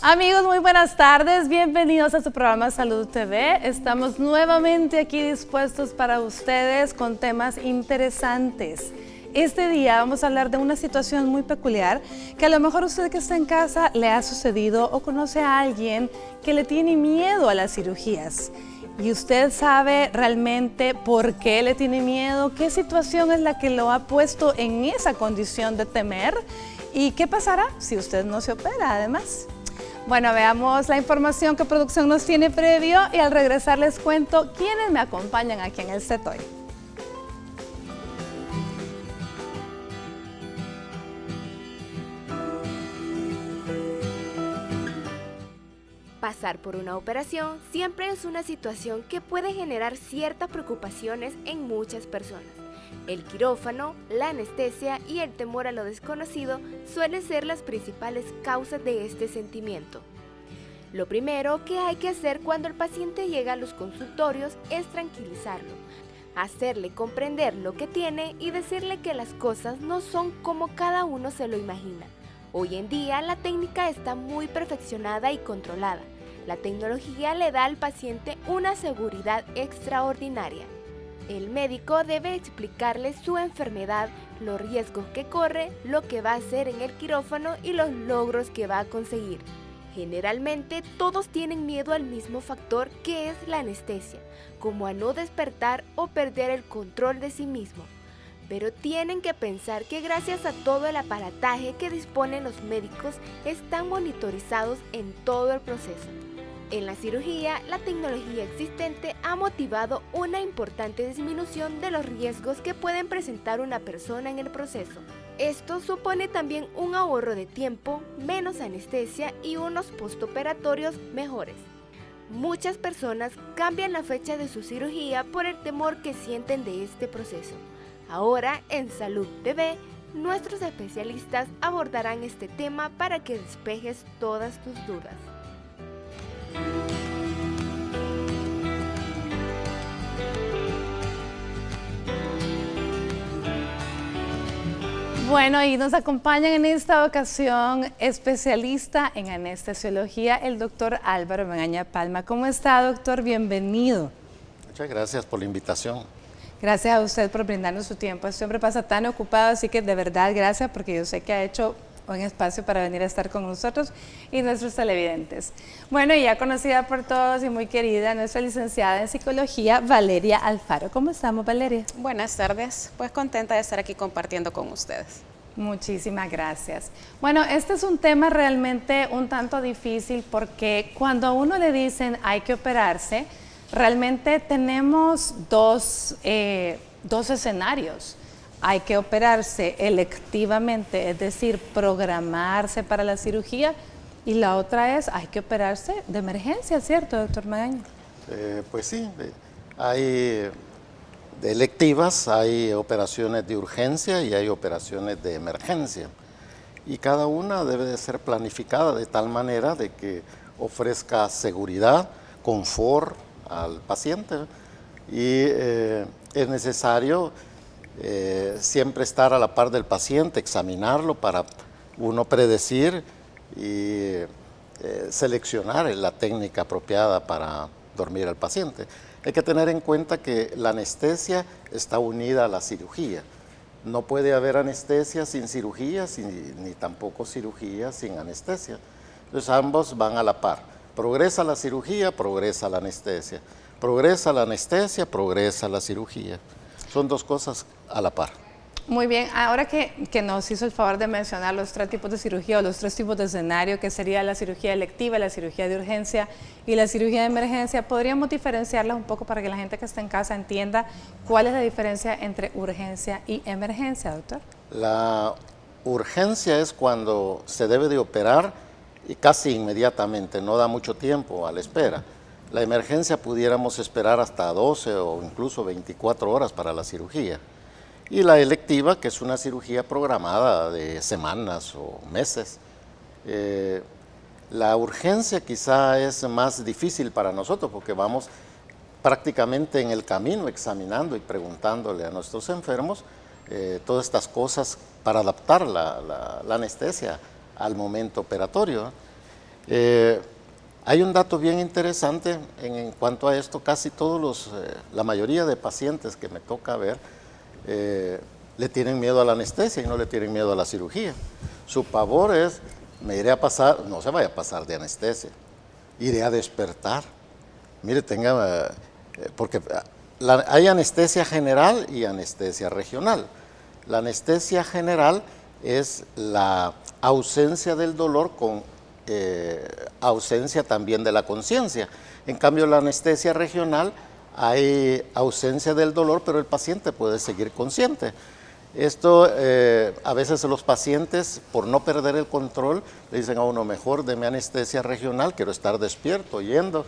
Amigos, muy buenas tardes, bienvenidos a su programa Salud TV. Estamos nuevamente aquí dispuestos para ustedes con temas interesantes. Este día vamos a hablar de una situación muy peculiar que a lo mejor usted que está en casa le ha sucedido o conoce a alguien que le tiene miedo a las cirugías. Y usted sabe realmente por qué le tiene miedo, qué situación es la que lo ha puesto en esa condición de temer y qué pasará si usted no se opera además. Bueno, veamos la información que producción nos tiene previo y al regresar les cuento quiénes me acompañan aquí en el set hoy. Pasar por una operación siempre es una situación que puede generar ciertas preocupaciones en muchas personas. El quirófano, la anestesia y el temor a lo desconocido suelen ser las principales causas de este sentimiento. Lo primero que hay que hacer cuando el paciente llega a los consultorios es tranquilizarlo, hacerle comprender lo que tiene y decirle que las cosas no son como cada uno se lo imagina. Hoy en día la técnica está muy perfeccionada y controlada. La tecnología le da al paciente una seguridad extraordinaria. El médico debe explicarle su enfermedad, los riesgos que corre, lo que va a hacer en el quirófano y los logros que va a conseguir. Generalmente todos tienen miedo al mismo factor que es la anestesia, como a no despertar o perder el control de sí mismo. Pero tienen que pensar que gracias a todo el aparataje que disponen los médicos están monitorizados en todo el proceso. En la cirugía, la tecnología existente ha motivado una importante disminución de los riesgos que pueden presentar una persona en el proceso. Esto supone también un ahorro de tiempo, menos anestesia y unos postoperatorios mejores. Muchas personas cambian la fecha de su cirugía por el temor que sienten de este proceso. Ahora, en Salud TV, nuestros especialistas abordarán este tema para que despejes todas tus dudas. Bueno, y nos acompañan en esta ocasión especialista en anestesiología, el doctor Álvaro Magaña Palma. ¿Cómo está, doctor? Bienvenido. Muchas gracias por la invitación. Gracias a usted por brindarnos su tiempo. Este hombre pasa tan ocupado, así que de verdad gracias, porque yo sé que ha hecho un espacio para venir a estar con nosotros y nuestros televidentes. Bueno, y ya conocida por todos y muy querida, nuestra licenciada en psicología, Valeria Alfaro. ¿Cómo estamos, Valeria? Buenas tardes, pues contenta de estar aquí compartiendo con ustedes. Muchísimas gracias. Bueno, este es un tema realmente un tanto difícil porque cuando a uno le dicen hay que operarse, realmente tenemos dos escenarios. Hay que operarse electivamente, es decir, programarse para la cirugía, y la otra es, hay que operarse de emergencia, ¿cierto, doctor Magaña? Pues sí, hay de electivas, hay operaciones de urgencia y hay operaciones de emergencia. Y cada una debe de ser planificada de tal manera de que ofrezca seguridad, confort al paciente. Y es necesario siempre estar a la par del paciente, examinarlo para uno predecir y seleccionar la técnica apropiada para dormir al paciente. Hay que tener en cuenta que la anestesia está unida a la cirugía. No puede haber anestesia sin cirugía, ni tampoco cirugía sin anestesia. Entonces ambos van a la par. Progresa la cirugía, progresa la anestesia. Progresa la anestesia, progresa la cirugía. Son dos cosas a la par. Muy bien, ahora que nos hizo el favor de mencionar los tres tipos de cirugía o los tres tipos de escenario, que sería la cirugía electiva, la cirugía de urgencia y la cirugía de emergencia, ¿podríamos diferenciarlas un poco para que la gente que está en casa entienda cuál es la diferencia entre urgencia y emergencia, doctor? La urgencia es cuando se debe de operar y casi inmediatamente, no da mucho tiempo a la espera. La emergencia pudiéramos esperar hasta 12 o incluso 24 horas para la cirugía. Y la electiva, que es una cirugía programada de semanas o meses. La urgencia quizá es más difícil para nosotros porque vamos prácticamente en el camino examinando y preguntándole a nuestros enfermos todas estas cosas para adaptar la anestesia al momento operatorio. Hay un dato bien interesante en cuanto a esto. Casi todos la mayoría de pacientes que me toca ver le tienen miedo a la anestesia y no le tienen miedo a la cirugía. Su pavor es, me iré a pasar, no se vaya a pasar de anestesia, iré a despertar. Mire, porque hay anestesia general y anestesia regional. La anestesia general es la ausencia del dolor con ausencia también de la conciencia. En cambio, la anestesia regional hay ausencia del dolor, pero el paciente puede seguir consciente. Esto a veces los pacientes, por no perder el control, le dicen a uno, mejor deme anestesia regional, quiero estar despierto, oyendo,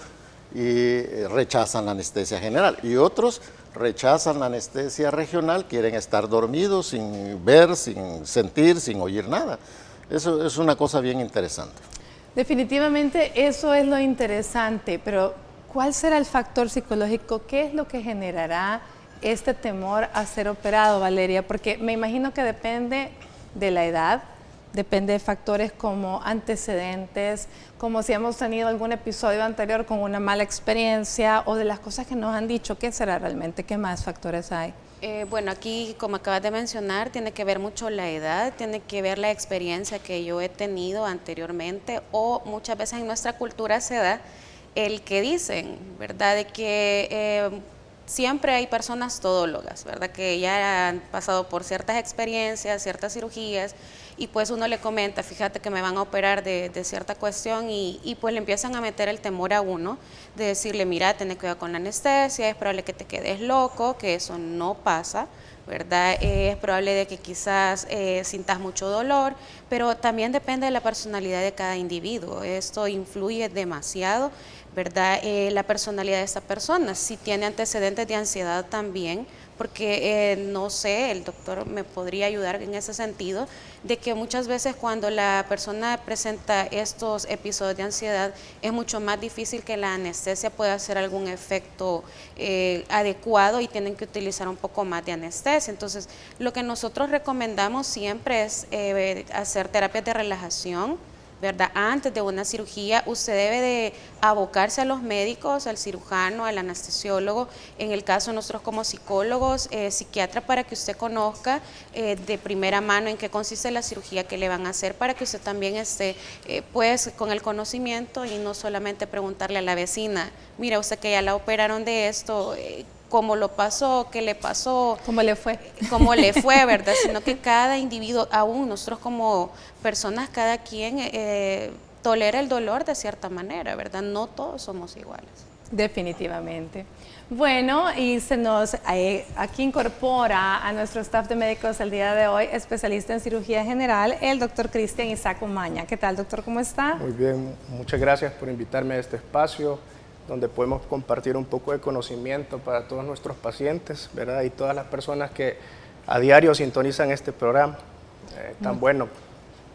y rechazan la anestesia general. Y otros rechazan la anestesia regional, quieren estar dormidos, sin ver, sin sentir, sin oír nada. Eso es una cosa bien interesante. Definitivamente eso es lo interesante, pero ¿cuál será el factor psicológico? ¿Qué es lo que generará este temor a ser operado, Valeria? Porque me imagino que depende de la edad, depende de factores como antecedentes, como si hemos tenido algún episodio anterior con una mala experiencia o de las cosas que nos han dicho. ¿Qué será realmente? ¿Qué más factores hay? Bueno, aquí, como acabas de mencionar, tiene que ver mucho la edad, tiene que ver la experiencia que yo he tenido anteriormente, o muchas veces en nuestra cultura se da el que dicen, ¿verdad?, de que siempre hay personas todólogas, ¿verdad?, que ya han pasado por ciertas experiencias, ciertas cirugías, y pues uno le comenta, fíjate que me van a operar de cierta cuestión, y pues le empiezan a meter el temor a uno, de decirle, mira, ten cuidado con la anestesia, es probable que te quedes loco, que eso no pasa, ¿verdad? Es probable de que quizás sintas mucho dolor, pero también depende de la personalidad de cada individuo. Esto influye demasiado, ¿verdad? La personalidad de esta persona. Si tiene antecedentes de ansiedad también, porque no sé, el doctor me podría ayudar en ese sentido, de que muchas veces cuando la persona presenta estos episodios de ansiedad, es mucho más difícil que la anestesia pueda hacer algún efecto adecuado y tienen que utilizar un poco más de anestesia. Entonces, lo que nosotros recomendamos siempre es hacer terapias de relajación, ¿verdad? Antes de una cirugía, usted debe de abocarse a los médicos, al cirujano, al anestesiólogo, en el caso de nosotros como psicólogos, psiquiatra, para que usted conozca de primera mano en qué consiste la cirugía que le van a hacer, para que usted también esté pues con el conocimiento y no solamente preguntarle a la vecina, mira, usted que ya la operaron de esto, cómo lo pasó, qué le pasó, cómo le fue, ¿verdad? Sino que cada individuo, aún nosotros como personas, cada quien tolera el dolor de cierta manera, ¿verdad? No todos somos iguales. Definitivamente. Bueno, y se nos aquí incorpora a nuestro staff de médicos el día de hoy, especialista en cirugía general, el doctor Cristian Isaac Umaña. ¿Qué tal, doctor? ¿Cómo está? Muy bien, muchas gracias por invitarme a este espacio, donde podemos compartir un poco de conocimiento para todos nuestros pacientes, ¿verdad? Y todas las personas que a diario sintonizan este programa tan bueno.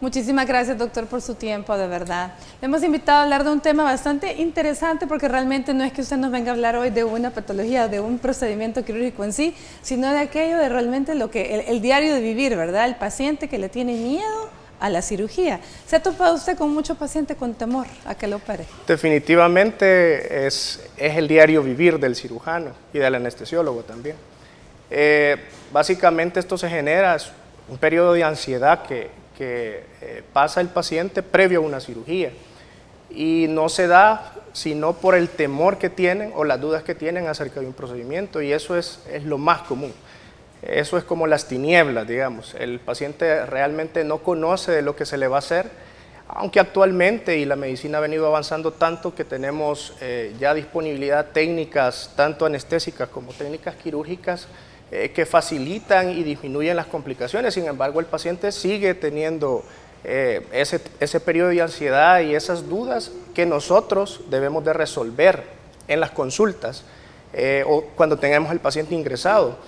Muchísimas gracias, doctor, por su tiempo, de verdad. Le hemos invitado a hablar de un tema bastante interesante, porque realmente no es que usted nos venga a hablar hoy de una patología, de un procedimiento quirúrgico en sí, sino de aquello de realmente lo que el diario de vivir, ¿verdad? El paciente que le tiene miedo a la cirugía. ¿Se ha topado usted con muchos pacientes con temor a que lo opere? Definitivamente es el diario vivir del cirujano y del anestesiólogo también. Básicamente esto se genera un periodo de ansiedad que pasa el paciente previo a una cirugía, y no se da sino por el temor que tienen o las dudas que tienen acerca de un procedimiento, y eso es lo más común. Eso es como las tinieblas, digamos. El paciente realmente no conoce de lo que se le va a hacer, aunque actualmente, y la medicina ha venido avanzando tanto, que tenemos ya disponibilidad técnicas, tanto anestésicas como técnicas quirúrgicas, que facilitan y disminuyen las complicaciones. Sin embargo, el paciente sigue teniendo ese periodo de ansiedad y esas dudas que nosotros debemos de resolver en las consultas o cuando tengamos el paciente ingresado.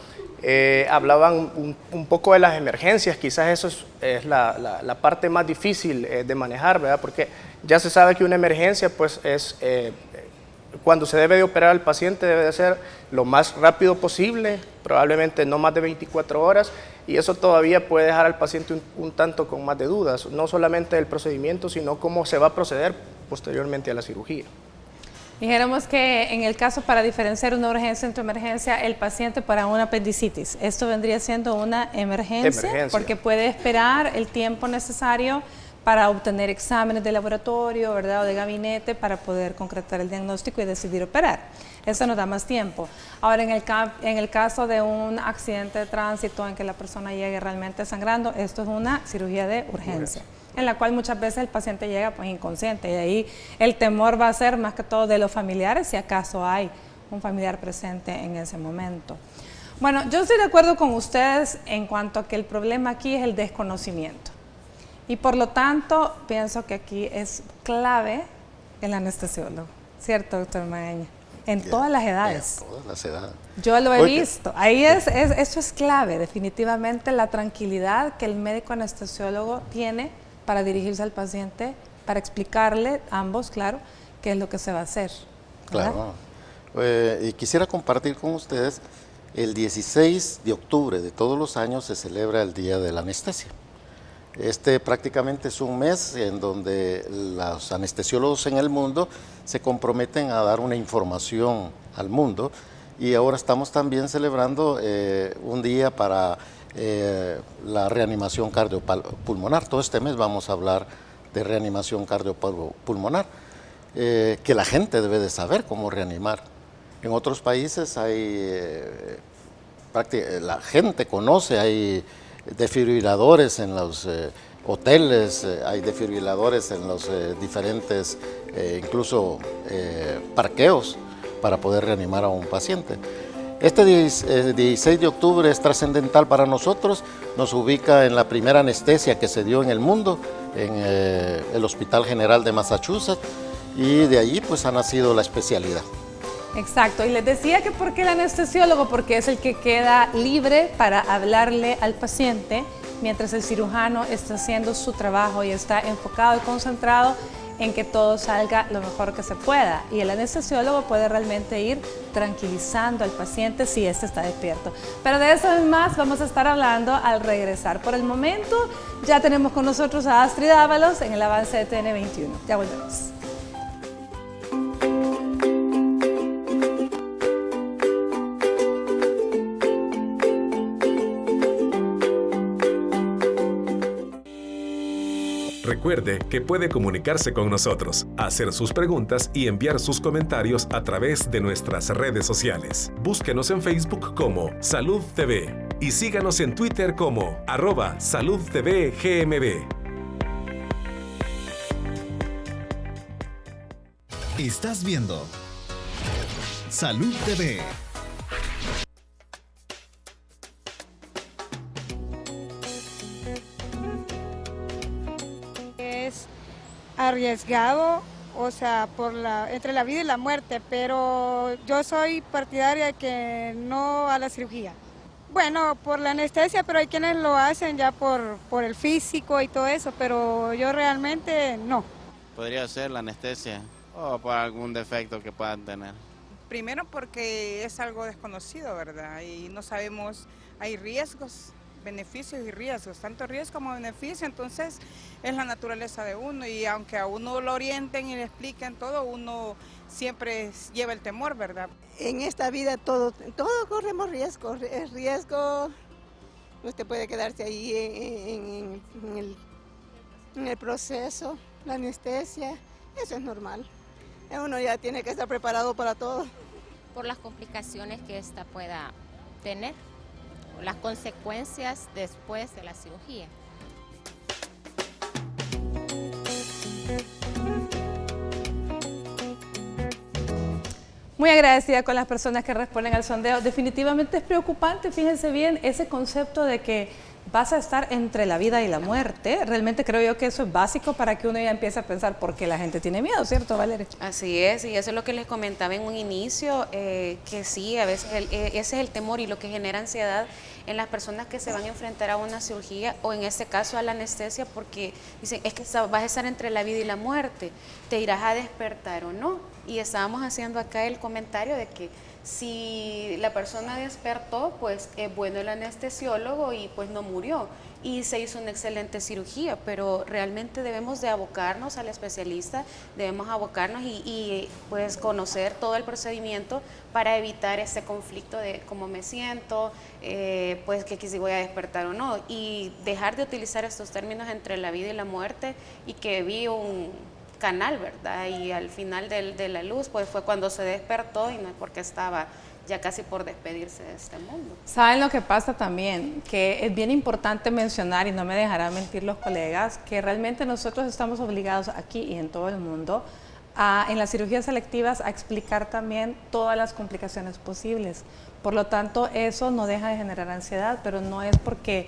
Hablaban un poco de las emergencias, quizás eso es la parte más difícil de manejar, ¿verdad? Porque ya se sabe que una emergencia pues es cuando se debe de operar al paciente debe de ser lo más rápido posible, probablemente no más de 24 horas, y eso todavía puede dejar al paciente un tanto con más de dudas, no solamente del procedimiento, sino cómo se va a proceder posteriormente a la cirugía. Dijéramos que en el caso para diferenciar una urgencia entre emergencia, el paciente para una apendicitis, esto vendría siendo una emergencia. Porque puede esperar el tiempo necesario para obtener exámenes de laboratorio, ¿verdad? O de gabinete para poder concretar el diagnóstico y decidir operar. Eso nos da más tiempo. Ahora, en el caso de un accidente de tránsito en que la persona llegue realmente sangrando, esto es una cirugía de urgencia, en la cual muchas veces el paciente llega pues inconsciente, y ahí el temor va a ser más que todo de los familiares, si acaso hay un familiar presente en ese momento. Bueno, yo estoy de acuerdo con ustedes en cuanto a que el problema aquí es el desconocimiento. Y por lo tanto, pienso que aquí es clave el anestesiólogo, ¿cierto, doctor Magaña? En todas las edades. En todas las edades. Yo lo he visto. Ahí eso es clave, definitivamente, la tranquilidad que el médico anestesiólogo tiene para dirigirse al paciente, para explicarle, ambos, claro, qué es lo que se va a hacer, ¿verdad? Claro. Y quisiera compartir con ustedes, el 16 de octubre de todos los años se celebra el Día de la Anestesia. Este prácticamente es un mes en donde los anestesiólogos en el mundo se comprometen a dar una información al mundo, y ahora estamos también celebrando un día para la reanimación cardiopulmonar. Todo este mes vamos a hablar de reanimación cardiopulmonar, que la gente debe de saber cómo reanimar. En otros países la gente conoce, hay desfibriladores en los hoteles, hay desfibriladores en los diferentes, incluso parqueos, para poder reanimar a un paciente. Este 16 de octubre es trascendental para nosotros, nos ubica en la primera anestesia que se dio en el mundo, en el Hospital General de Massachusetts, y de allí pues ha nacido la especialidad. Exacto, y les decía que ¿por qué el anestesiólogo? Porque es el que queda libre para hablarle al paciente mientras el cirujano está haciendo su trabajo y está enfocado y concentrado en que todo salga lo mejor que se pueda. Y el anestesiólogo puede realmente ir tranquilizando al paciente si éste está despierto. Pero de eso y más vamos a estar hablando al regresar. Por el momento ya tenemos con nosotros a Astrid Ábalos en el avance de TN21. Ya volvemos. Recuerde que puede comunicarse con nosotros, hacer sus preguntas y enviar sus comentarios a través de nuestras redes sociales. Búsquenos en Facebook como Salud TV y síganos en Twitter como @SaludTVGMB. Estás viendo Salud TV. Arriesgado, o sea, entre la vida y la muerte, pero yo soy partidaria de que no a la cirugía. Bueno, por la anestesia, pero hay quienes lo hacen ya por el físico y todo eso, pero yo realmente no. Podría ser la anestesia o por algún defecto que puedan tener. Primero porque es algo desconocido, ¿verdad? Y no sabemos, hay riesgos, beneficios y riesgos, tanto riesgo como beneficio, entonces es la naturaleza de uno, y aunque a uno lo orienten y le expliquen todo, uno siempre lleva el temor, ¿verdad? En esta vida todo corremos riesgo, el riesgo, usted puede quedarse ahí en el proceso, la anestesia, eso es normal, uno ya tiene que estar preparado para todo. Por las complicaciones que esta pueda tener, las consecuencias después de la cirugía. Muy agradecida con las personas que responden al sondeo. Definitivamente es preocupante, fíjense bien, ese concepto de que vas a estar entre la vida y la muerte. Realmente creo yo que eso es básico para que uno ya empiece a pensar por qué la gente tiene miedo, ¿cierto, Valeria? Así es, y eso es lo que les comentaba en un inicio, que sí, a veces ese es el temor y lo que genera ansiedad en las personas que se van a enfrentar a una cirugía o en este caso a la anestesia, porque dicen, es que vas a estar entre la vida y la muerte, te irás a despertar o no. Y estábamos haciendo acá el comentario de que si la persona despertó, pues es bueno el anestesiólogo y pues no murió y se hizo una excelente cirugía, pero realmente debemos de abocarnos al especialista, debemos abocarnos y pues conocer todo el procedimiento para evitar ese conflicto de cómo me siento, pues que si voy a despertar o no, y dejar de utilizar estos términos entre la vida y la muerte, y que vi un canal, ¿verdad? Y al final de la luz, pues fue cuando se despertó y no es porque estaba ya casi por despedirse de este mundo. ¿Saben lo que pasa también? Que es bien importante mencionar, y no me dejarán mentir los colegas, que realmente nosotros estamos obligados aquí y en todo el mundo en las cirugías selectivas a explicar también todas las complicaciones posibles. Por lo tanto, eso no deja de generar ansiedad, pero no es porque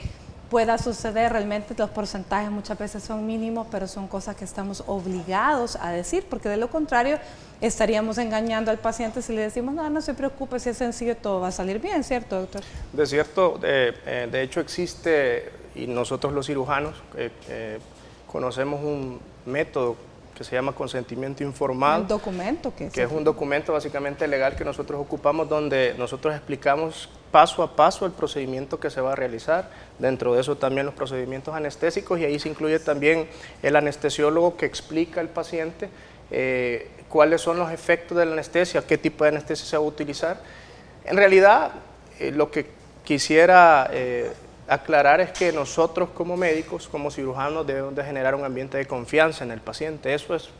pueda suceder, realmente los porcentajes muchas veces son mínimos, pero son cosas que estamos obligados a decir, porque de lo contrario estaríamos engañando al paciente si le decimos, no se preocupe, si es sencillo todo va a salir bien, ¿cierto, doctor? De hecho existe, y nosotros los cirujanos conocemos un método que se llama consentimiento informado. ¿Un documento? Que es un documento básicamente legal que nosotros ocupamos, donde nosotros explicamos paso a paso el procedimiento que se va a realizar. Dentro de eso también los procedimientos anestésicos, y ahí se incluye también el anestesiólogo que explica al paciente cuáles son los efectos de la anestesia, qué tipo de anestesia se va a utilizar. En realidad, lo que quisiera aclarar es que nosotros como médicos, como cirujanos, debemos de generar un ambiente de confianza en el paciente. Eso es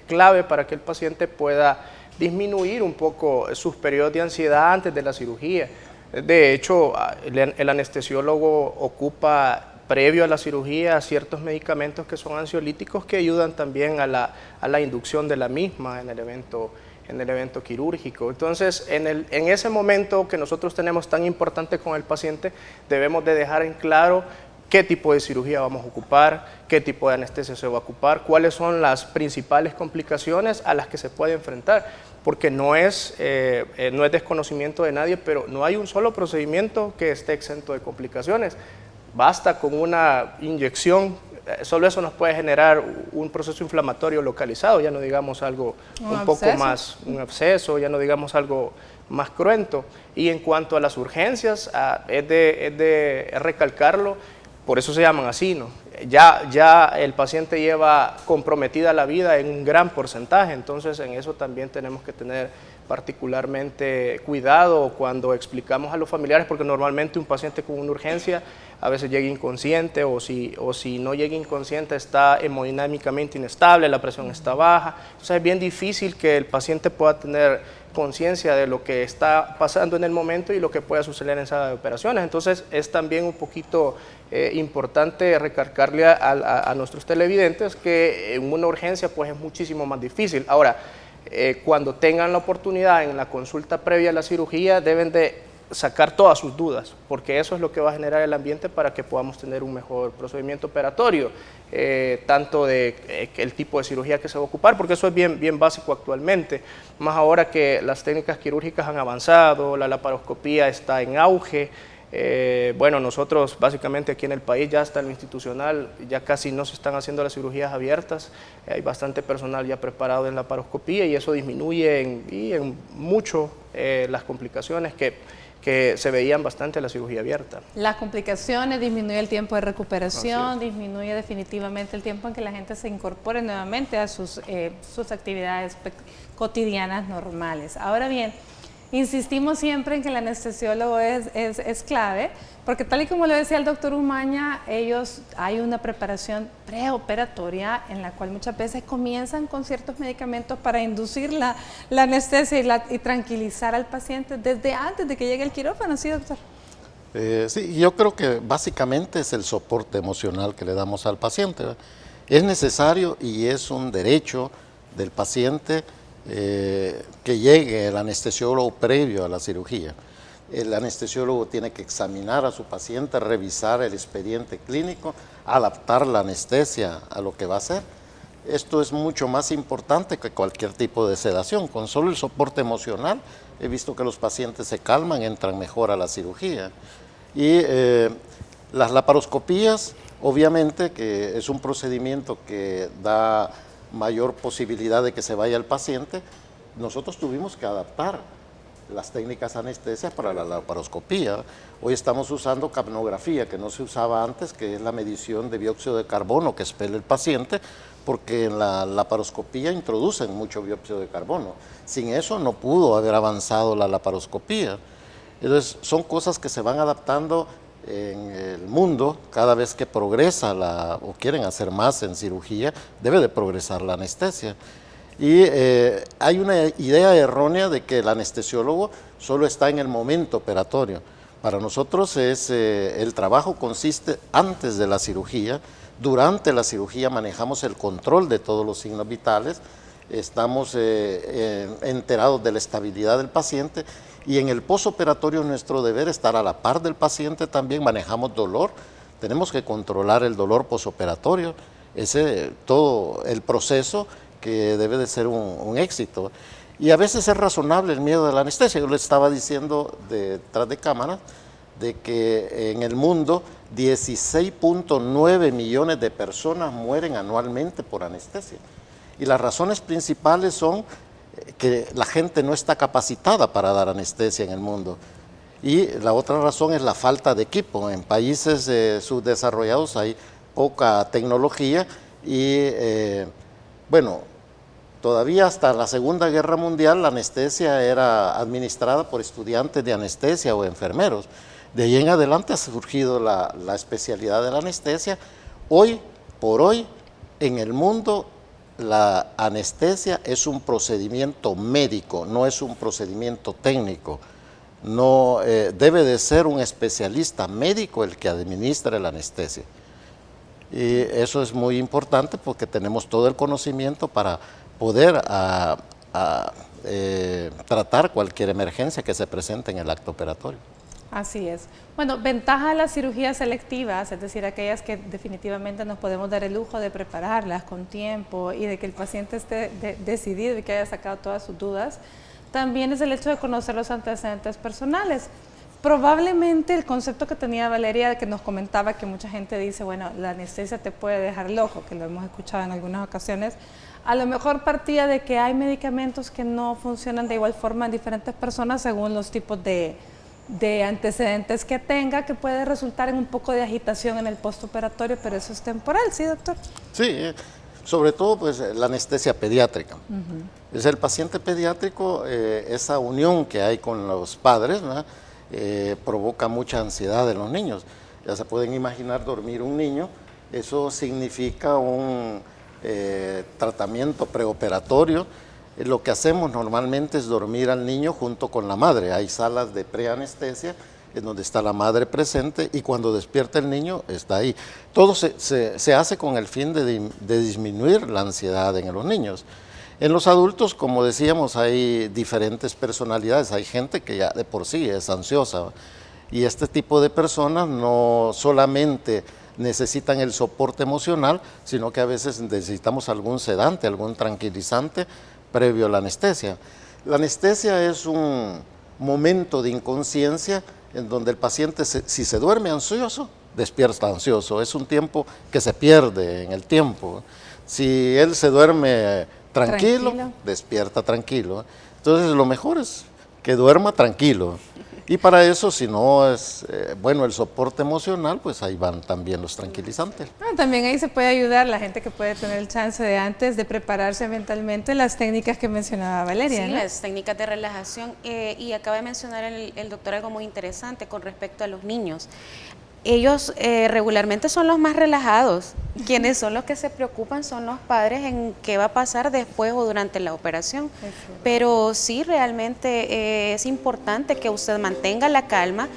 clave para que el paciente pueda disminuir un poco sus periodos de ansiedad antes de la cirugía. De hecho, el anestesiólogo ocupa previo a la cirugía ciertos medicamentos que son ansiolíticos que ayudan también a la inducción de la misma en el evento quirúrgico. Entonces, en ese momento que nosotros tenemos tan importante con el paciente, debemos de dejar en claro qué tipo de cirugía vamos a ocupar, qué tipo de anestesia se va a ocupar, cuáles son las principales complicaciones a las que se puede enfrentar, porque no es desconocimiento de nadie, pero no hay un solo procedimiento que esté exento de complicaciones. Basta con una inyección, solo eso nos puede generar un proceso inflamatorio localizado, ya no digamos algo un poco más, un absceso, ya no digamos algo más cruento. Y en cuanto a las urgencias, es de recalcarlo, por eso se llaman así, ¿no? Ya el paciente lleva comprometida la vida en un gran porcentaje, entonces en eso también tenemos que tener particularmente cuidado cuando explicamos a los familiares, porque normalmente un paciente con una urgencia a veces llega inconsciente, o si no llega inconsciente está hemodinámicamente inestable, la presión está baja, entonces es bien difícil que el paciente pueda tener conciencia de lo que está pasando en el momento y lo que pueda suceder en sala de operaciones. Entonces es también un poquito importante recalcarle a nuestros televidentes que en una urgencia pues es muchísimo más difícil. Ahora, cuando tengan la oportunidad en la consulta previa a la cirugía, deben de sacar todas sus dudas, porque eso es lo que va a generar el ambiente para que podamos tener un mejor procedimiento operatorio, tanto de el tipo de cirugía que se va a ocupar, porque eso es bien básico actualmente, más ahora que las técnicas quirúrgicas han avanzado, la laparoscopía está en auge. Bueno, nosotros básicamente aquí en el país ya hasta en lo institucional ya casi no se están haciendo las cirugías abiertas, hay bastante personal ya preparado en laparoscopía y eso disminuye en mucho las complicaciones que se veían bastante en la cirugía abierta. Las complicaciones, disminuye el tiempo de recuperación, disminuye definitivamente el tiempo en que la gente se incorpore nuevamente a sus actividades cotidianas normales. Ahora bien, insistimos siempre en que el anestesiólogo es clave, porque tal y como lo decía el doctor Umaña, hay una preparación preoperatoria en la cual muchas veces comienzan con ciertos medicamentos para inducir la anestesia y tranquilizar al paciente desde antes de que llegue el quirófano, ¿sí, doctor? Sí, yo creo que básicamente es el soporte emocional que le damos al paciente, ¿verdad? Es necesario y es un derecho del paciente que llegue el anestesiólogo previo a la cirugía. El anestesiólogo tiene que examinar a su paciente, revisar el expediente clínico, adaptar la anestesia a lo que va a hacer. Esto es mucho más importante que cualquier tipo de sedación. Con solo el soporte emocional he visto que los pacientes se calman, entran mejor a la cirugía. Y las laparoscopías, obviamente que es un procedimiento que da mayor posibilidad de que se vaya el paciente. Nosotros tuvimos que adaptar las técnicas anestesias para la laparoscopía. Hoy estamos usando capnografía, que no se usaba antes, que es la medición de dióxido de carbono que expele el paciente, porque en la laparoscopía introducen mucho dióxido de carbono. Sin eso no pudo haber avanzado la laparoscopía. Entonces son cosas que se van adaptando en el mundo. Cada vez que progresa o quieren hacer más en cirugía, debe de progresar la anestesia. Y hay una idea errónea de que el anestesiólogo solo está en el momento operatorio. Para nosotros el trabajo consiste antes de la cirugía. Durante la cirugía manejamos el control de todos los signos vitales, estamos enterados de la estabilidad del paciente, y en el posoperatorio nuestro deber estar a la par del paciente también. Manejamos dolor, tenemos que controlar el dolor posoperatorio, todo el proceso que debe de ser un éxito. Y a veces es razonable el miedo de la anestesia. Yo le estaba diciendo detrás de cámara de que en el mundo 16.9 millones de personas mueren anualmente por anestesia. Y las razones principales son que la gente no está capacitada para dar anestesia en el mundo. Y la otra razón es la falta de equipo. En países subdesarrollados hay poca tecnología y, todavía hasta la Segunda Guerra Mundial la anestesia era administrada por estudiantes de anestesia o enfermeros. De ahí en adelante ha surgido la especialidad de la anestesia. Hoy por hoy, en el mundo, la anestesia es un procedimiento médico, no es un procedimiento técnico. No debe de ser un especialista médico el que administre la anestesia. Y eso es muy importante porque tenemos todo el conocimiento para poder tratar cualquier emergencia que se presente en el acto operatorio. Así es. Bueno, ventaja de las cirugías selectivas, es decir, aquellas que definitivamente nos podemos dar el lujo de prepararlas con tiempo y de que el paciente esté decidido y que haya sacado todas sus dudas, también es el hecho de conocer los antecedentes personales. Probablemente el concepto que tenía Valeria, que nos comentaba que mucha gente dice, bueno, la anestesia te puede dejar loco, que lo hemos escuchado en algunas ocasiones, a lo mejor partía de que hay medicamentos que no funcionan de igual forma en diferentes personas según los tipos de antecedentes que tenga, que puede resultar en un poco de agitación en el postoperatorio, pero eso es temporal, ¿sí, doctor? Sí, sobre todo pues la anestesia pediátrica. Es el paciente pediátrico, esa unión que hay con los padres, ¿no? Provoca mucha ansiedad en los niños. Ya se pueden imaginar dormir un niño, eso significa un tratamiento preoperatorio. Lo que hacemos normalmente es dormir al niño junto con la madre. Hay salas de preanestesia en donde está la madre presente y cuando despierta el niño está ahí. Todo se hace con el fin de disminuir la ansiedad en los niños. En los adultos, como decíamos, hay diferentes personalidades. Hay gente que ya de por sí es ansiosa y este tipo de personas no solamente necesitan el soporte emocional, sino que a veces necesitamos algún sedante, algún tranquilizante previo a la anestesia. La anestesia es un momento de inconsciencia en donde el paciente, si se duerme ansioso, despierta ansioso. Es un tiempo que se pierde en el tiempo. Si él se duerme tranquilo, despierta tranquilo. Entonces lo mejor es que duerma tranquilo. Y para eso, si no es bueno el soporte emocional, pues ahí van también los tranquilizantes. También ahí se puede ayudar la gente que puede tener el chance de antes de prepararse mentalmente las técnicas que mencionaba Valeria. Sí, ¿no? las técnicas de relajación. Y acaba de mencionar el doctor algo muy interesante con respecto a los niños. Ellos regularmente son los más relajados. Quienes son los que se preocupan son los padres en qué va a pasar después o durante la operación. Pero sí, realmente es importante que usted mantenga la calma,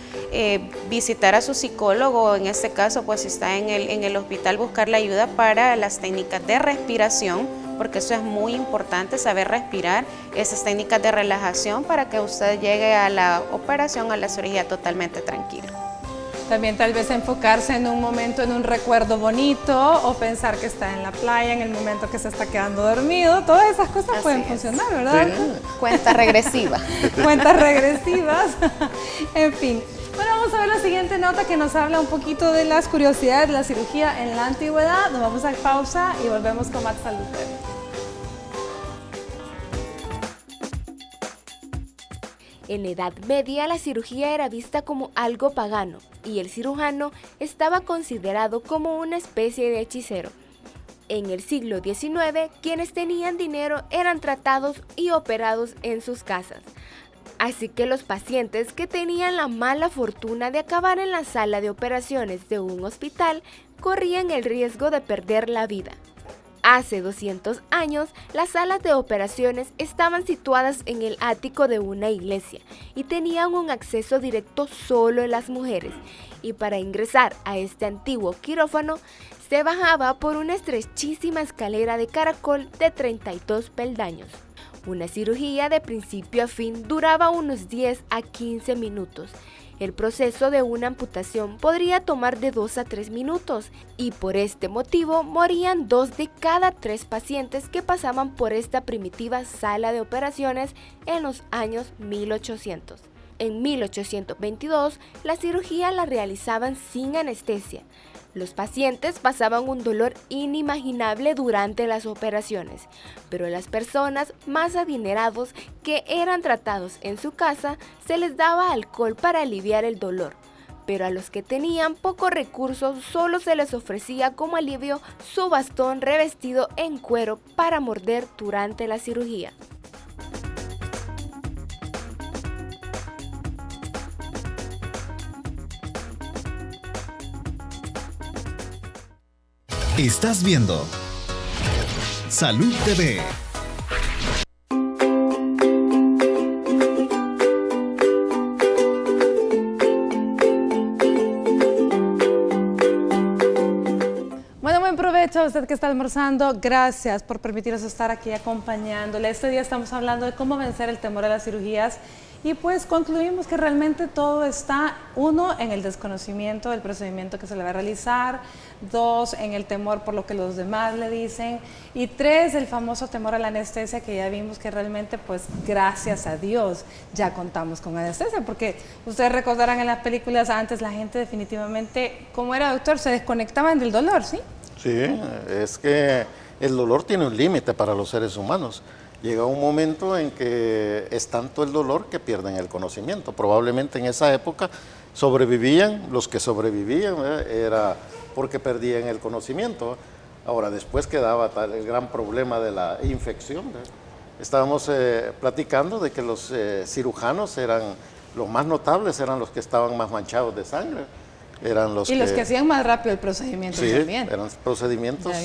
visitar a su psicólogo, en este caso, pues si está en el hospital, buscar la ayuda para las técnicas de respiración, porque eso es muy importante, saber respirar, esas técnicas de relajación para que usted llegue a la operación, a la cirugía totalmente tranquilo. También tal vez enfocarse en un momento, en un recuerdo bonito, o pensar que está en la playa en el momento que se está quedando dormido. Todas esas cosas pueden funcionar, ¿verdad? Sí. Cuenta regresiva. Cuentas regresivas. En fin. Bueno, vamos a ver la siguiente nota que nos habla un poquito de las curiosidades de la cirugía en la antigüedad. Nos vamos a pausa y volvemos con más Salud TV. En la Edad Media la cirugía era vista como algo pagano y el cirujano estaba considerado como una especie de hechicero. En el siglo XIX, quienes tenían dinero eran tratados y operados en sus casas. Así que los pacientes que tenían la mala fortuna de acabar en la sala de operaciones de un hospital corrían el riesgo de perder la vida. Hace 200 años, las salas de operaciones estaban situadas en el ático de una iglesia y tenían un acceso directo solo en las mujeres. Y para ingresar a este antiguo quirófano, se bajaba por una estrechísima escalera de caracol de 32 peldaños. Una cirugía de principio a fin duraba unos 10 a 15 minutos. El proceso de una amputación podría tomar de 2 a 3 minutos y por este motivo morían 2 de cada 3 pacientes que pasaban por esta primitiva sala de operaciones en los años 1800. En 1822, la cirugía la realizaban sin anestesia. Los pacientes pasaban un dolor inimaginable durante las operaciones, pero a las personas más adinerados que eran tratados en su casa se les daba alcohol para aliviar el dolor, pero a los que tenían pocos recursos solo se les ofrecía como alivio su bastón revestido en cuero para morder durante la cirugía. Estás viendo Salud TV. Bueno, buen provecho a usted que está almorzando. Gracias por permitirnos estar aquí acompañándole. Este día estamos hablando de cómo vencer el temor a las cirugías. Y pues concluimos que realmente todo está, 1, en el desconocimiento del procedimiento que se le va a realizar, 2, en el temor por lo que los demás le dicen, y 3, el famoso temor a la anestesia, que ya vimos que realmente, pues gracias a Dios, ya contamos con anestesia, porque ustedes recordarán en las películas antes la gente definitivamente, como era doctor, se desconectaban del dolor, ¿sí? Sí, es que el dolor tiene un límite para los seres humanos. Llega un momento en que es tanto el dolor que pierden el conocimiento. Probablemente en esa época sobrevivían, los que sobrevivían era porque perdían el conocimiento. Ahora, después quedaba el gran problema de la infección. Estábamos platicando de que los cirujanos eran los más notables, eran los que estaban más manchados de sangre. Eran los los que hacían más rápido el procedimiento también. Eran procedimientos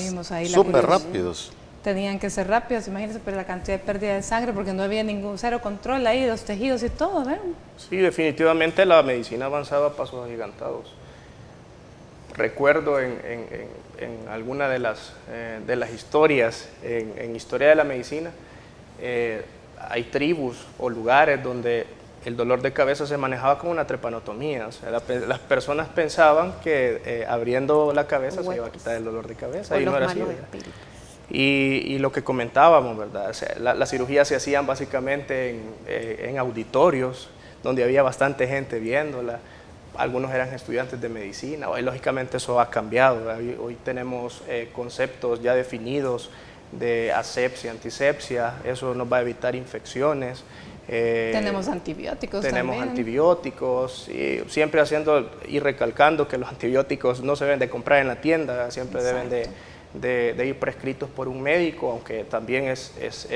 súper rápidos. Tenían que ser rápidos, imagínense, pero la cantidad de pérdida de sangre, porque no había ningún cero control ahí, los tejidos y todo, ¿verdad? Sí, definitivamente la medicina avanzaba a pasos agigantados. Recuerdo en alguna de las historias, en historia de la medicina, hay tribus o lugares donde el dolor de cabeza se manejaba como una trepanotomía. O sea, las personas pensaban que abriendo la cabeza se iba a quitar el dolor de cabeza, y no era así. Y lo que comentábamos, ¿verdad? O sea, las cirugías se hacían básicamente en auditorios, donde había bastante gente viéndola. Algunos eran estudiantes de medicina. Hoy, lógicamente, eso ha cambiado. Hoy tenemos conceptos ya definidos de asepsia, antisepsia. Eso nos va a evitar infecciones. Tenemos antibióticos Tenemos antibióticos, y siempre haciendo y recalcando que los antibióticos no se deben de comprar en la tienda, siempre deben de ir prescritos por un médico, aunque también es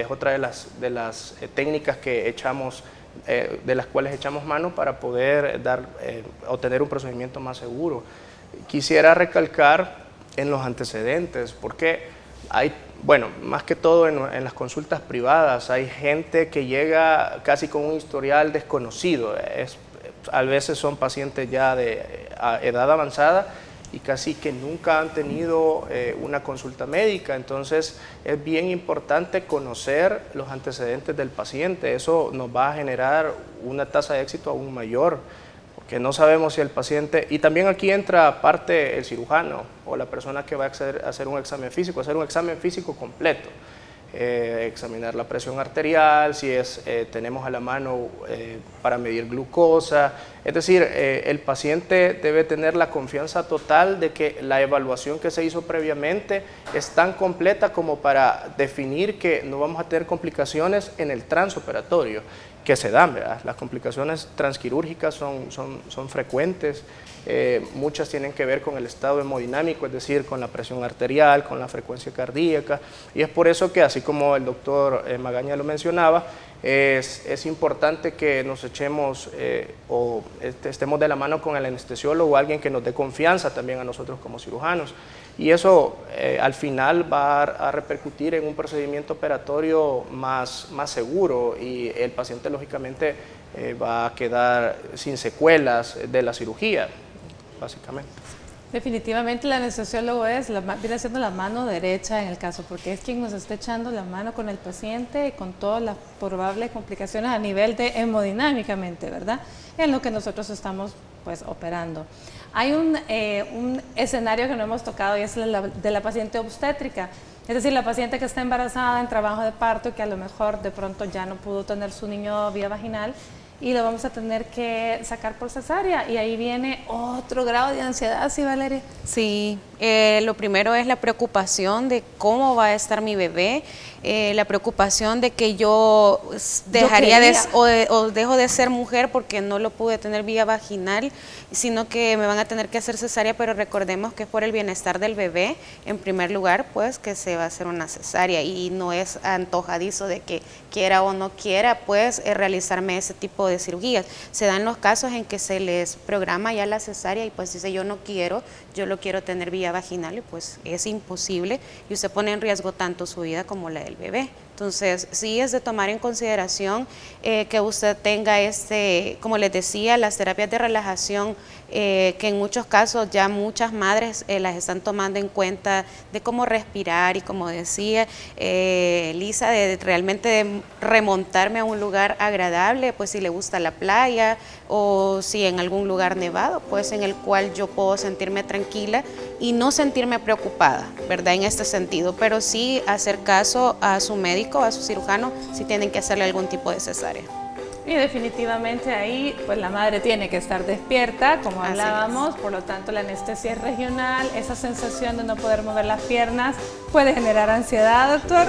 otra de las técnicas que echamos, de las cuales echamos mano para poder obtener un procedimiento más seguro. Quisiera recalcar en los antecedentes, porque hay, bueno, más que todo en las consultas privadas, hay gente que llega casi con un historial desconocido. A veces son pacientes ya de edad avanzada y casi que nunca han tenido una consulta médica. Entonces es bien importante conocer los antecedentes del paciente. Eso nos va a generar una tasa de éxito aún mayor, porque no sabemos si el paciente, y también aquí entra parte el cirujano o la persona que va a hacer un examen físico completo. Examinar la presión arterial, si tenemos a la mano para medir glucosa. Es decir, el paciente debe tener la confianza total de que la evaluación que se hizo previamente es tan completa como para definir que no vamos a tener complicaciones en el transoperatorio, que se dan, ¿verdad? Las complicaciones transquirúrgicas son frecuentes. Muchas tienen que ver con el estado hemodinámico, es decir, con la presión arterial, con la frecuencia cardíaca, y es por eso que, así como el doctor Magaña lo mencionaba, es importante que nos echemos o estemos de la mano con el anestesiólogo o alguien que nos dé confianza también a nosotros como cirujanos, y eso al final va a repercutir en un procedimiento operatorio más seguro, y el paciente lógicamente va a quedar sin secuelas de la cirugía, básicamente. Definitivamente el anestesiólogo viene siendo la mano derecha en el caso, porque es quien nos está echando la mano con el paciente, con todas las probables complicaciones a nivel de hemodinámicamente, ¿verdad? En lo que nosotros estamos pues operando. Hay un escenario que no hemos tocado, y es el de la paciente obstétrica, es decir, la paciente que está embarazada en trabajo de parto y que a lo mejor de pronto ya no pudo tener su niño vía vaginal, y lo vamos a tener que sacar por cesárea, y ahí viene otro grado de ansiedad, ¿sí, Valeria? Sí, lo primero es la preocupación de cómo va a estar mi bebé, la preocupación de que yo dejaría o dejo de ser mujer porque no lo pude tener vía vaginal, sino que me van a tener que hacer cesárea, pero recordemos que es por el bienestar del bebé, en primer lugar, pues que se va a hacer una cesárea, y no es antojadizo de que quiera o no quiera, pues realizarme ese tipo de cirugías. Se dan los casos en que se les programa ya la cesárea y pues dice yo no quiero, yo lo quiero tener vía vaginal, y pues es imposible, y usted pone en riesgo tanto su vida como la del bebé. Entonces, sí es de tomar en consideración que usted tenga como les decía, las terapias de relajación, que en muchos casos ya muchas madres las están tomando en cuenta, de cómo respirar, y como decía Lisa, de realmente remontarme a un lugar agradable, pues si le gusta la playa o si en algún lugar nevado, pues en el cual yo puedo sentirme tranquila y no sentirme preocupada, ¿verdad? En este sentido, pero sí hacer caso a su médico, a su cirujano, si tienen que hacerle algún tipo de cesárea. Y definitivamente ahí pues la madre tiene que estar despierta, como hablábamos, por lo tanto la anestesia es regional, esa sensación de no poder mover las piernas puede generar ansiedad, doctor.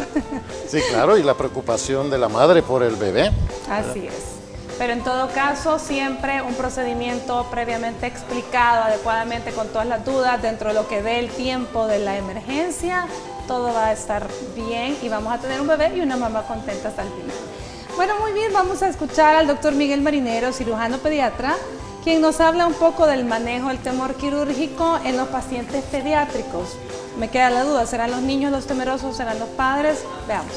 Sí, claro, y la preocupación de la madre por el bebé. Así es. Pero en todo caso, siempre un procedimiento previamente explicado adecuadamente con todas las dudas, dentro de lo que dé el tiempo de la emergencia, todo va a estar bien y vamos a tener un bebé y una mamá contenta hasta el final. Bueno, muy bien, vamos a escuchar al doctor Miguel Marinero, cirujano pediatra, quien nos habla un poco del manejo del temor quirúrgico en los pacientes pediátricos. Me queda la duda, ¿serán los niños los temerosos, serán los padres? Veamos.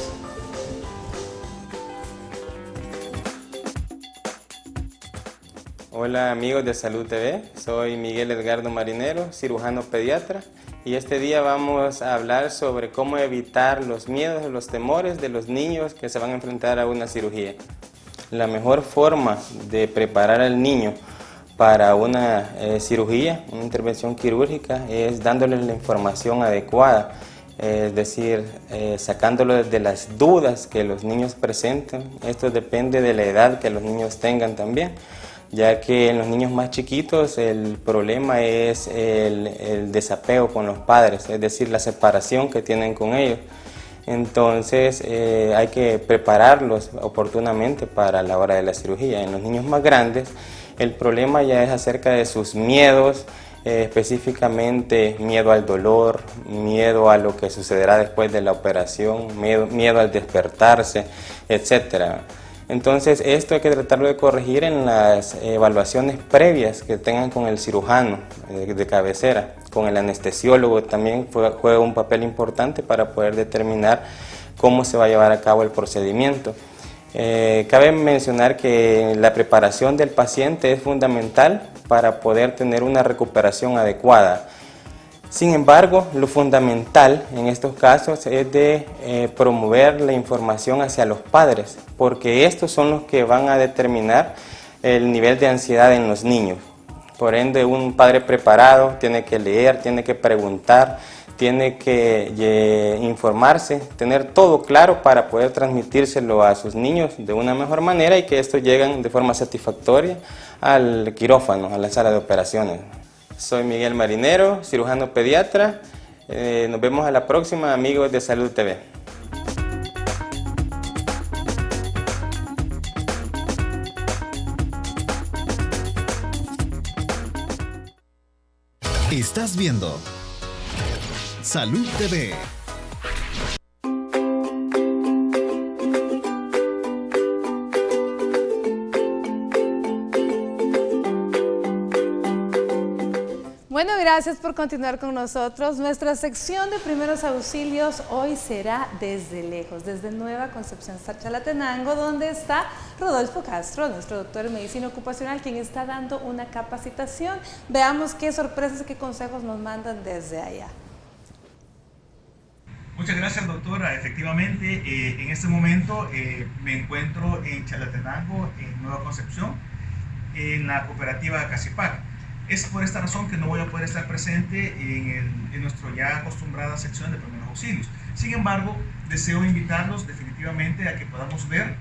Hola amigos de Salud TV, soy Miguel Edgardo Marinero, cirujano pediatra, y este día vamos a hablar sobre cómo evitar los miedos, los temores de los niños que se van a enfrentar a una cirugía. La mejor forma de preparar al niño para una cirugía, una intervención quirúrgica, es dándole la información adecuada, es decir, sacándolo de las dudas que los niños presenten. Esto depende de la edad que los niños tengan también, ya que en los niños más chiquitos el problema es el desapego con los padres, es decir, la separación que tienen con ellos. Entonces hay que prepararlos oportunamente para la hora de la cirugía. En los niños más grandes el problema ya es acerca de sus miedos, específicamente miedo al dolor, miedo a lo que sucederá después de la operación, miedo al despertarse, etc. Entonces esto hay que tratarlo de corregir en las evaluaciones previas que tengan con el cirujano de cabecera, con el anestesiólogo también juega un papel importante para poder determinar cómo se va a llevar a cabo el procedimiento. Cabe mencionar que la preparación del paciente es fundamental para poder tener una recuperación adecuada. Sin embargo, lo fundamental en estos casos es de promover la información hacia los padres, porque estos son los que van a determinar el nivel de ansiedad en los niños. Por ende, un padre preparado tiene que leer, tiene que preguntar, tiene que informarse, tener todo claro para poder transmitírselo a sus niños de una mejor manera y que estos lleguen de forma satisfactoria al quirófano, a la sala de operaciones. Soy Miguel Marinero, cirujano pediatra. Nos vemos a la próxima, amigos de Salud TV. Estás viendo Salud TV. Bueno, gracias por continuar con nosotros. Nuestra sección de primeros auxilios hoy será desde lejos, desde Nueva Concepción, Chalatenango, donde está Rodolfo Castro, nuestro doctor en medicina ocupacional, quien está dando una capacitación. Veamos qué sorpresas y qué consejos nos mandan desde allá. Muchas gracias, doctora. Efectivamente, en este momento me encuentro en Chalatenango, en Nueva Concepción, en la cooperativa Casipac. Es por esta razón que no voy a poder estar presente en nuestra ya acostumbrada sección de primeros auxilios. Sin embargo, deseo invitarlos definitivamente a que podamos ver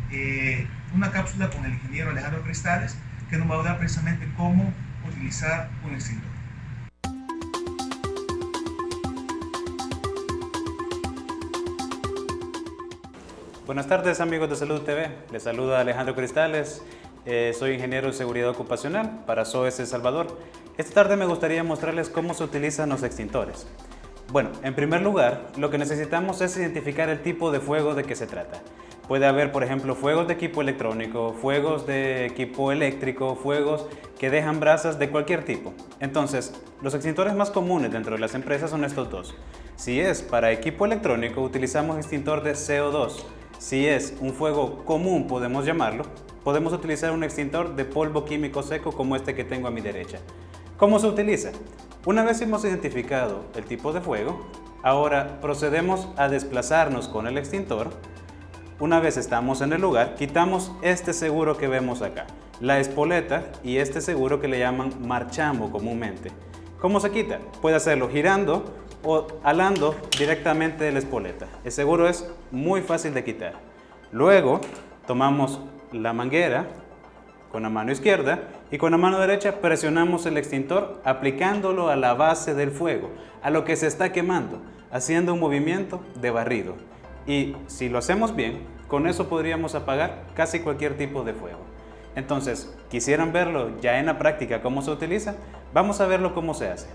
una cápsula con el ingeniero Alejandro Cristales, que nos va a hablar precisamente cómo utilizar un extintor. Buenas tardes, amigos de Salud TV. Les saluda Alejandro Cristales. Soy ingeniero de seguridad ocupacional para SOS El Salvador. Esta tarde me gustaría mostrarles cómo se utilizan los extintores. Bueno, en primer lugar, lo que necesitamos es identificar el tipo de fuego de que se trata. Puede haber, por ejemplo, fuegos de equipo electrónico, fuegos de equipo eléctrico, fuegos que dejan brasas de cualquier tipo. Entonces, los extintores más comunes dentro de las empresas son estos dos. Si es para equipo electrónico, utilizamos extintor de CO2. Si es un fuego común, podemos llamarlo, podemos utilizar un extintor de polvo químico seco como este que tengo a mi derecha. ¿Cómo se utiliza? Una vez hemos identificado el tipo de fuego, ahora procedemos a desplazarnos con el extintor. Una vez estamos en el lugar, quitamos este seguro que vemos acá, la espoleta y este seguro que le llaman marchamo comúnmente. ¿Cómo se quita? Puede hacerlo girando o alando directamente de la espoleta. El seguro es muy fácil de quitar. Luego tomamos la manguera con la mano izquierda y con la mano derecha presionamos el extintor aplicándolo a la base del fuego, a lo que se está quemando, haciendo un movimiento de barrido. Y si lo hacemos bien, con eso podríamos apagar casi cualquier tipo de fuego. Entonces, ¿quisieran verlo ya en la práctica cómo se utiliza? Vamos a verlo cómo se hace.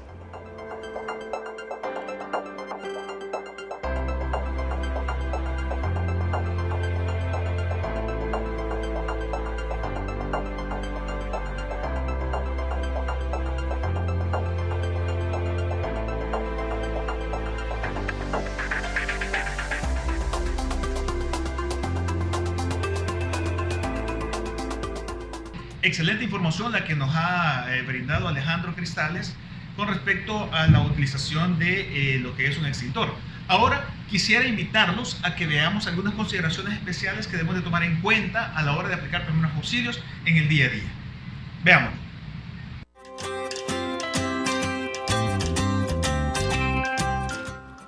Excelente información la que nos ha brindado Alejandro Cristales con respecto a la utilización de lo que es un extintor. Ahora quisiera invitarlos a que veamos algunas consideraciones especiales que debemos de tomar en cuenta a la hora de aplicar primeros auxilios en el día a día. Veamos.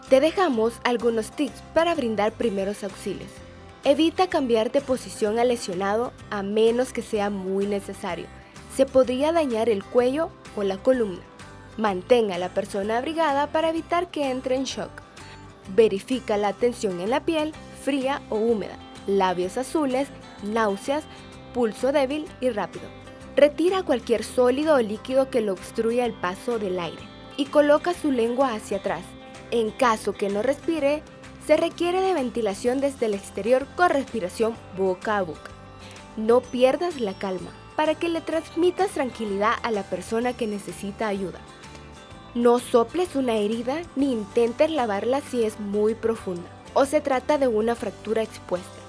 Te dejamos algunos tips para brindar primeros auxilios. Evita cambiar de posición al lesionado a menos que sea muy necesario. Se podría dañar el cuello o la columna. Mantenga a la persona abrigada para evitar que entre en shock. Verifica la tensión en la piel, fría o húmeda, labios azules, náuseas, pulso débil y rápido. Retira cualquier sólido o líquido que le obstruya el paso del aire y coloca su lengua hacia atrás. En caso que no respire, se requiere de ventilación desde el exterior con respiración boca a boca. No pierdas la calma para que le transmitas tranquilidad a la persona que necesita ayuda. No soples una herida ni intentes lavarla si es muy profunda o se trata de una fractura expuesta.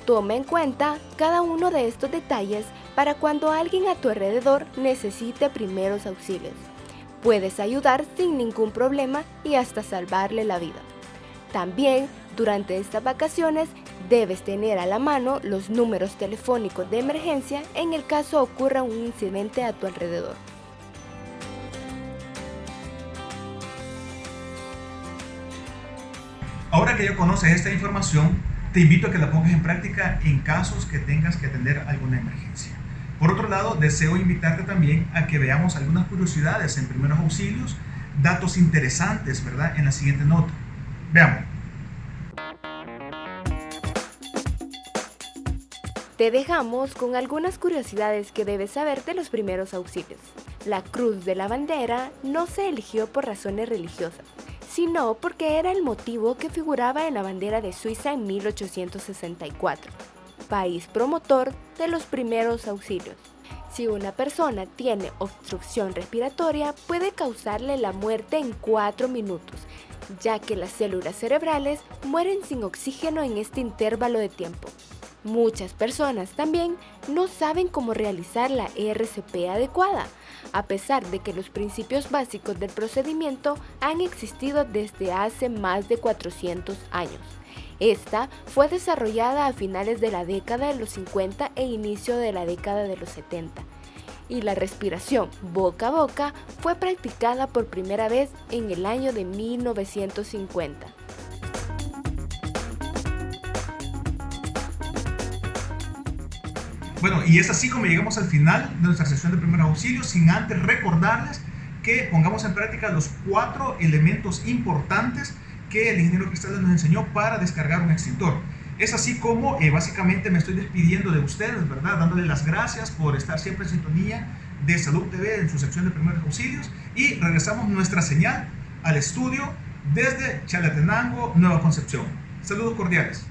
Toma en cuenta cada uno de estos detalles para cuando alguien a tu alrededor necesite primeros auxilios. Puedes ayudar sin ningún problema y hasta salvarle la vida. También, durante estas vacaciones, debes tener a la mano los números telefónicos de emergencia en el caso ocurra un incidente a tu alrededor. Ahora que ya conoces esta información, te invito a que la pongas en práctica en casos que tengas que atender alguna emergencia. Por otro lado, deseo invitarte también a que veamos algunas curiosidades en primeros auxilios, datos interesantes, ¿verdad?, en la siguiente nota. Veamos. Te dejamos con algunas curiosidades que debes saber de los primeros auxilios. La cruz de la bandera no se eligió por razones religiosas, sino porque era el motivo que figuraba en la bandera de Suiza en 1864, país promotor de los primeros auxilios. Si una persona tiene obstrucción respiratoria, puede causarle la muerte en 4 minutos, ya que las células cerebrales mueren sin oxígeno en este intervalo de tiempo. Muchas personas también no saben cómo realizar la RCP adecuada, a pesar de que los principios básicos del procedimiento han existido desde hace más de 400 años. Esta fue desarrollada a finales de la década de los 50 e inicio de la década de los 70. Y la respiración boca a boca fue practicada por primera vez en el año de 1950. Bueno, y es así como llegamos al final de nuestra sección de primeros auxilios, sin antes recordarles que pongamos en práctica los 4 elementos importantes que el ingeniero Cristales nos enseñó para descargar un extintor. Es así como básicamente me estoy despidiendo de ustedes, ¿verdad? Dándole las gracias por estar siempre en sintonía de Salud TV en su sección de primeros auxilios, y regresamos nuestra señal al estudio desde Chalatenango, Nueva Concepción. Saludos cordiales.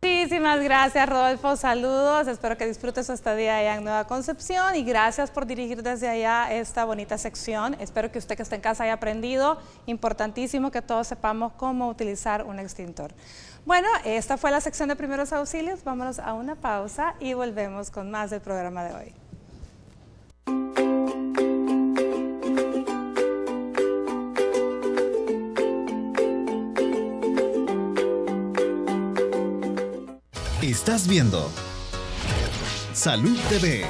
Muchísimas gracias, Rodolfo. Saludos. Espero que disfrutes su estadía allá en Nueva Concepción y gracias por dirigir desde allá esta bonita sección. Espero que usted que está en casa haya aprendido. Importantísimo que todos sepamos cómo utilizar un extintor. Bueno, esta fue la sección de primeros auxilios. Vámonos a una pausa y volvemos con más del programa de hoy. Estás viendo Salud TV.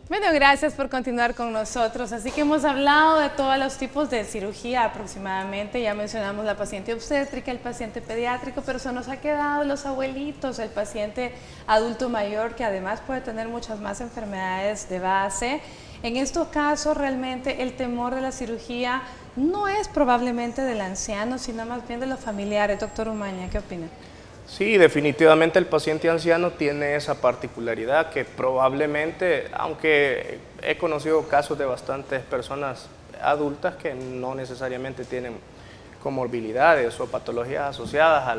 Bueno, gracias por continuar con nosotros. Así que hemos hablado de todos los tipos de cirugía aproximadamente. Ya mencionamos la paciente obstétrica, el paciente pediátrico, pero se nos ha quedado los abuelitos, el paciente adulto mayor, que además puede tener muchas más enfermedades de base. En estos casos, realmente el temor de la cirugía no es probablemente del anciano, sino más bien de los familiares. Doctor Umaña, ¿qué opina? Sí, definitivamente el paciente anciano tiene esa particularidad que probablemente, aunque he conocido casos de bastantes personas adultas que no necesariamente tienen comorbilidades o patologías asociadas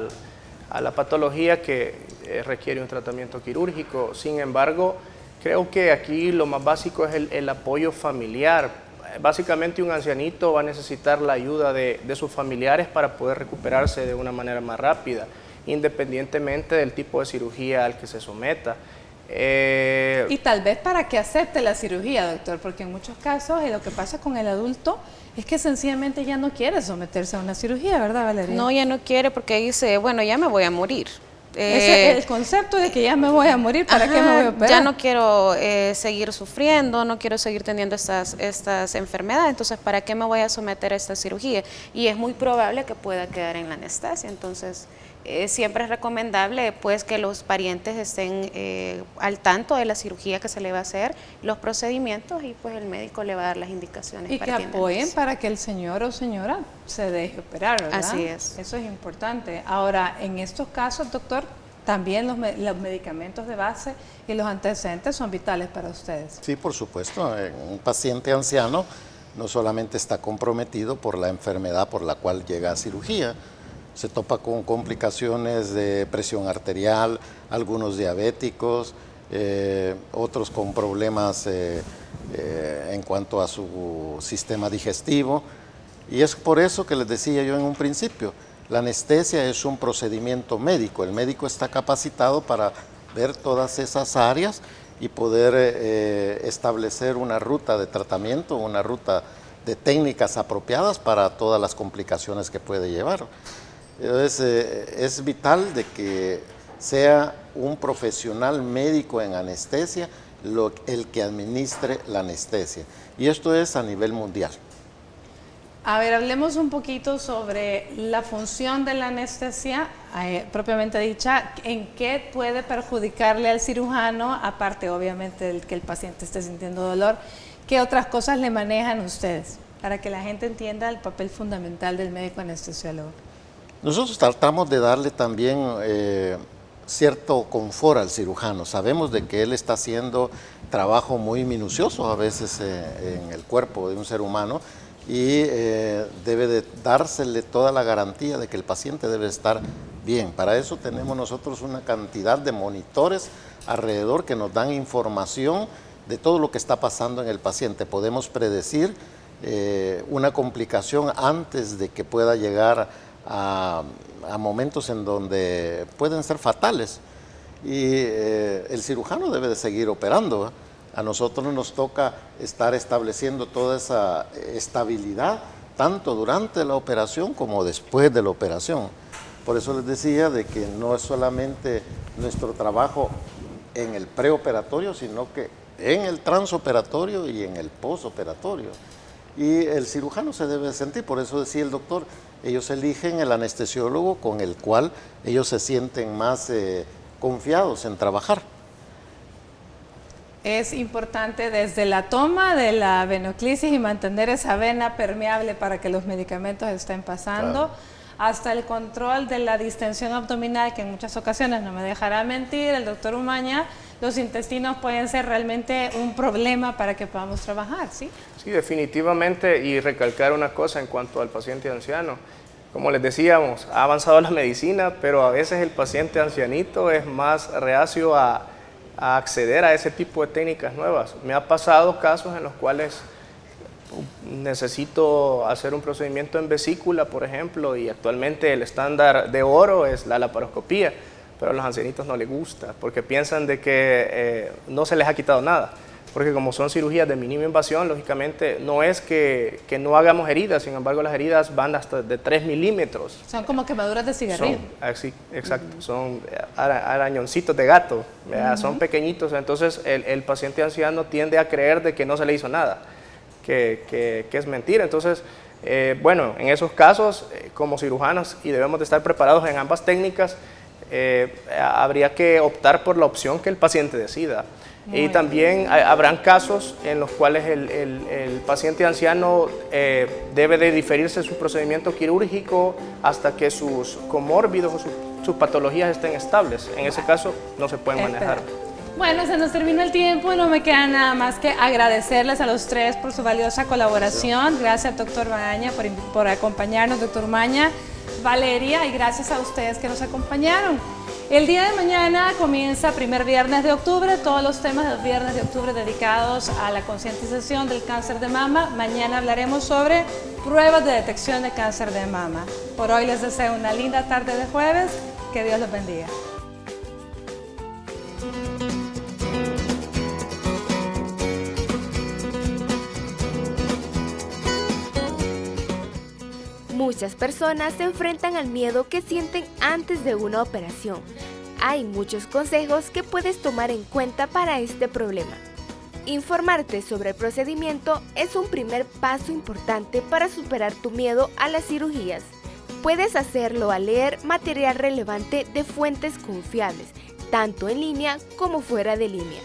a la patología que requiere un tratamiento quirúrgico. Sin embargo, creo que aquí lo más básico es el apoyo familiar. Básicamente un ancianito va a necesitar la ayuda de sus familiares para poder recuperarse de una manera más rápida, independientemente del tipo de cirugía al que se someta. Y tal vez para que acepte la cirugía, doctor, porque en muchos casos lo que pasa con el adulto es que sencillamente ya no quiere someterse a una cirugía, ¿verdad, Valeria? No, ya no quiere porque dice, bueno, ya me voy a morir. Ese es el concepto de que ya me voy a morir, ¿para qué me voy a operar? Ya no quiero seguir sufriendo, no quiero seguir teniendo estas enfermedades, entonces ¿para qué me voy a someter a esta cirugía? Y es muy probable que pueda quedar en la anestesia, entonces siempre es recomendable pues que los parientes estén al tanto de la cirugía que se le va a hacer, los procedimientos, y pues el médico le va a dar las indicaciones. Y para que apoyen para que el señor o señora se deje operar, ¿verdad? Así es. Eso es importante. Ahora, en estos casos, doctor, también los medicamentos de base y los antecedentes son vitales para ustedes. Sí, por supuesto. Un paciente anciano no solamente está comprometido por la enfermedad por la cual llega a cirugía, se topa con complicaciones de presión arterial, algunos diabéticos, otros con problemas en cuanto a su sistema digestivo. Y es por eso que les decía yo en un principio, La anestesia es un procedimiento médico. El médico está capacitado para ver todas esas áreas y poder establecer una ruta de tratamiento, una ruta de técnicas apropiadas para todas las complicaciones que puede llevar. Entonces, es vital de que sea un profesional médico en anestesia el que administre la anestesia. Y esto es a nivel mundial. A ver, hablemos un poquito sobre la función de la anestesia, propiamente dicha, en qué puede perjudicarle al cirujano, aparte obviamente del que el paciente esté sintiendo dolor. ¿Qué otras cosas le manejan ustedes para que la gente entienda el papel fundamental del médico anestesiólogo? Nosotros tratamos de darle también cierto confort al cirujano. Sabemos de que él está haciendo trabajo muy minucioso a veces en el cuerpo de un ser humano, y debe de dársele toda la garantía de que el paciente debe estar bien. Para eso tenemos nosotros una cantidad de monitores alrededor que nos dan información de todo lo que está pasando en el paciente. Podemos predecir una complicación antes de que pueda llegar a momentos en donde pueden ser fatales, y el cirujano debe de seguir operando. A nosotros nos toca estar estableciendo toda esa estabilidad, tanto durante la operación como después de la operación. Por eso les decía de que no es solamente nuestro trabajo en el preoperatorio, sino que en el transoperatorio y en el postoperatorio. Y el cirujano se debe sentir, por eso decía el doctor, ellos eligen el anestesiólogo con el cual ellos se sienten más confiados en trabajar. Es importante desde la toma de la venoclisis y mantener esa vena permeable para que los medicamentos estén pasando, hasta el control de la distensión abdominal, que en muchas ocasiones, no me dejará mentir el doctor Umaña, los intestinos pueden ser realmente un problema para que podamos trabajar, ¿sí? Sí, definitivamente, y recalcar una cosa en cuanto al paciente anciano. Como les decíamos, ha avanzado la medicina, pero a veces el paciente ancianito es más reacio a acceder a ese tipo de técnicas nuevas. Me ha pasado casos en los cuales necesito hacer un procedimiento en vesícula, por ejemplo, y actualmente el estándar de oro es la laparoscopía, pero a los ancianitos no les gusta porque piensan de que no se les ha quitado nada. Porque como son cirugías de mínima invasión, lógicamente no es que no hagamos heridas, sin embargo las heridas van hasta de 3 milímetros. Son como quemaduras de cigarrillo. Sí, exacto, son arañoncitos de gato, son pequeñitos, entonces el paciente anciano tiende a creer de que no se le hizo nada, que es mentira. Entonces, bueno, en esos casos, como cirujanos, y debemos de estar preparados en ambas técnicas, habría que optar por la opción que el paciente decida. Y también habrán casos en los cuales el paciente anciano debe de diferirse su procedimiento quirúrgico hasta que sus comórbidos o sus patologías estén estables. En ese caso no se pueden manejar. Bueno, se nos terminó el tiempo y no me queda nada más que agradecerles a los tres por su valiosa colaboración. Gracias, doctor Umaña, por acompañarnos, doctor Umaña, Valeria, y gracias a ustedes que nos acompañaron. El día de mañana comienza primer viernes de octubre, todos los temas del viernes de octubre dedicados a la concientización del cáncer de mama. Mañana hablaremos sobre pruebas de detección de cáncer de mama. Por hoy les deseo una linda tarde de jueves, que Dios los bendiga. Muchas personas se enfrentan al miedo que sienten antes de una operación. Hay muchos consejos que puedes tomar en cuenta para este problema. Informarte sobre el procedimiento es un primer paso importante para superar tu miedo a las cirugías. Puedes hacerlo al leer material relevante de fuentes confiables, tanto en línea como fuera de línea.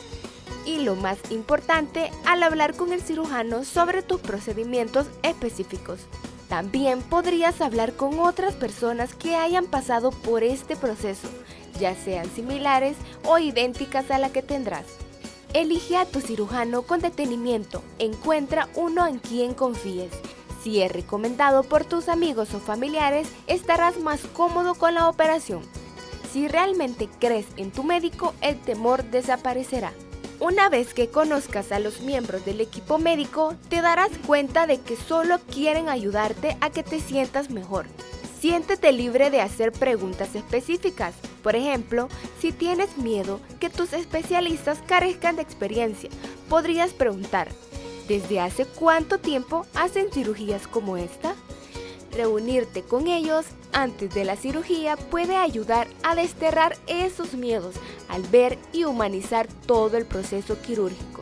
Y lo más importante, al hablar con el cirujano sobre tus procedimientos específicos. También podrías hablar con otras personas que hayan pasado por este proceso, ya sean similares o idénticas a la que tendrás. Elige a tu cirujano con detenimiento, encuentra uno en quien confíes. Si es recomendado por tus amigos o familiares, estarás más cómodo con la operación. Si realmente crees en tu médico, el temor desaparecerá. Una vez que conozcas a los miembros del equipo médico, te darás cuenta de que solo quieren ayudarte a que te sientas mejor. Siéntete libre de hacer preguntas específicas. Por ejemplo, si tienes miedo que tus especialistas carezcan de experiencia, podrías preguntar: ¿desde hace cuánto tiempo hacen cirugías como esta? Reunirte con ellos antes de la cirugía puede ayudar a desterrar esos miedos al ver y humanizar todo el proceso quirúrgico.